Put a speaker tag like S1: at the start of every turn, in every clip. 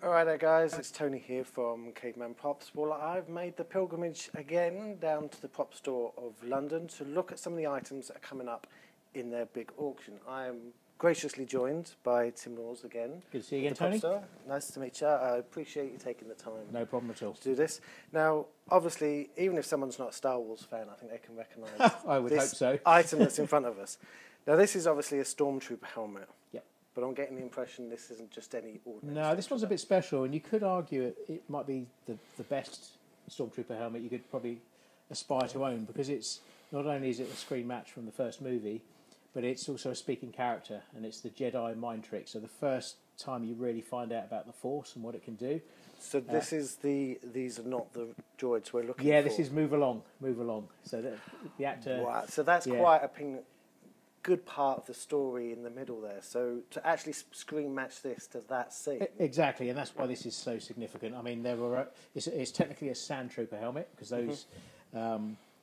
S1: Alright there guys, it's Tony here from Caveman Props. Well, I've made the pilgrimage again down to the prop store of London to look at some of the items that are coming up in their big auction. I am graciously joined by Tim Laws again.
S2: Good to see you again, Tony.
S1: Nice to meet you. I appreciate you taking the time.
S2: No problem at all.
S1: To do this. Now, obviously, even if someone's not a Star Wars fan, I think they can recognise
S2: I would hope so.
S1: item that's in front of us. Now, this is obviously a Stormtrooper helmet.
S2: Yep.
S1: But I'm getting the impression this isn't just any ordinary.
S2: No, this one's a bit special, and you could argue it might be the best Stormtrooper helmet you could probably aspire to own, because it's not only is it a screen match from the first movie, but it's also a speaking character, and it's the Jedi mind trick. So the first time you really find out about the Force and what it can do.
S1: So this is these are not the droids we're looking for.
S2: Yeah, this is move along. So the actor.
S1: Wow. So that's quite a good part of the story in the middle there. So to actually screen match this to that scene.
S2: Exactly, and that's why this is so significant. I mean, it's technically a Sandtropper helmet, because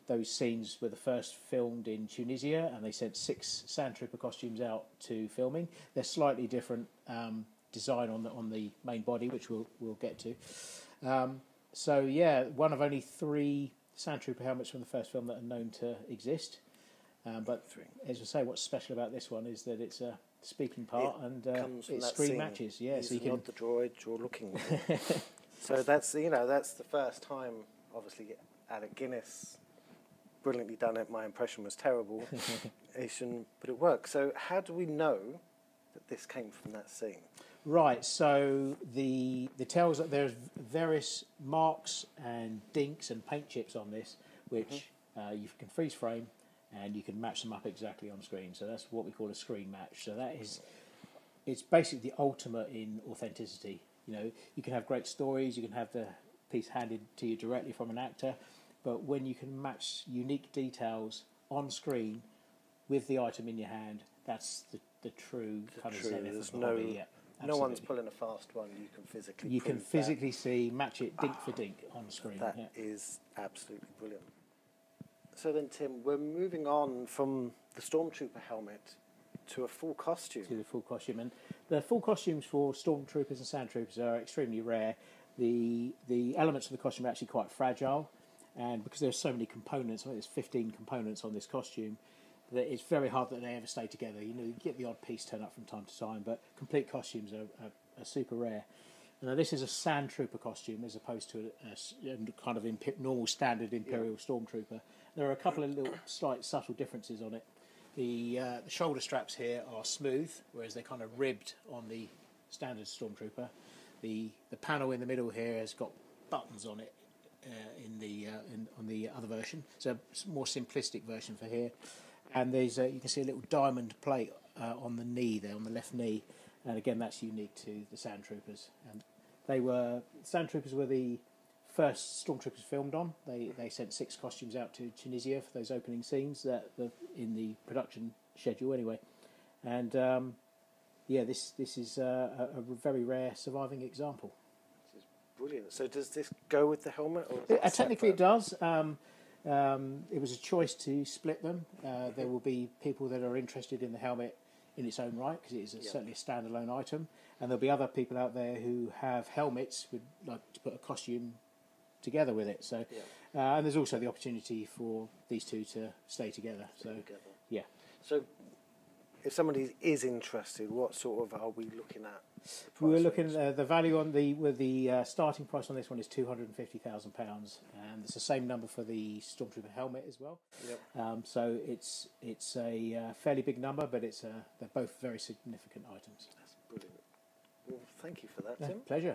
S2: those scenes were the first filmed in Tunisia, and they sent 6 Sandtrooper costumes out to filming. They're slightly different design on the main body, which we'll get to. So yeah, one of only 3 Sandtrooper helmets from the first film that are known to exist. But as I say, what's special about this one is that it's a speaking part, and it's screen matches. Yeah,
S1: These
S2: so you
S1: are
S2: can
S1: not the droid you're looking with. So that's the first time, obviously, Alec Guinness brilliantly done it. My impression was terrible, but it worked. So how do we know that this came from that scene?
S2: Right, so the tells that there's various marks and dinks and paint chips on this, which you can freeze frame, and you can match them up exactly on screen. So that's what we call a screen match. So it's basically the ultimate in authenticity. You know, you can have great stories, you can have the piece handed to you directly from an actor, but when you can match unique details on screen with the item in your hand, that's the true kind of zenith of the hobby. Yeah,
S1: no one's pulling a fast one. You can physically.
S2: You can physically see, match it dink for dink on screen.
S1: That is absolutely brilliant. So then, Tim, we're moving on from the Stormtrooper helmet to a full costume.
S2: To the full costume, and the full costumes for Stormtroopers and Sandtroopers are extremely rare. The elements of the costume are actually quite fragile, and because there's so many components, I think there's 15 components on this costume, that it's very hard that they ever stay together. You know, you get the odd piece turn up from time to time, but complete costumes are super rare. Now, this is a Sandtrooper costume as opposed to a kind of normal standard Imperial Stormtrooper. There are a couple of little slight subtle differences on it. The shoulder straps here are smooth, whereas they're kind of ribbed on the standard Stormtrooper. The panel in the middle here has got buttons on it on the other version. So a more simplistic version for here. And there's you can see a little diamond plate on the knee there, on the left knee. And again, that's unique to the Sandtroopers. And Sandtroopers were the first Stormtroopers filmed on. They sent 6 costumes out to Tunisia for those opening scenes in the production schedule anyway. And this is a very rare surviving example.
S1: This is brilliant. So does this go with the helmet? Or
S2: technically it does. It was a choice to split them. There will be people that are interested in the helmet in its own right, because it is certainly a standalone item, and there'll be other people out there who have helmets would like to put a costume together with it. So, and there's also the opportunity for these two to stay together.
S1: So, if somebody is interested, what sort of are we looking at?
S2: We're looking at the value on the starting price on this one is £250,000, and it's the same number for the Stormtrooper helmet as well.
S1: Yep.
S2: So it's a fairly big number, but they're both very significant items.
S1: That's brilliant. Well, thank you for that, Tim.
S2: Pleasure.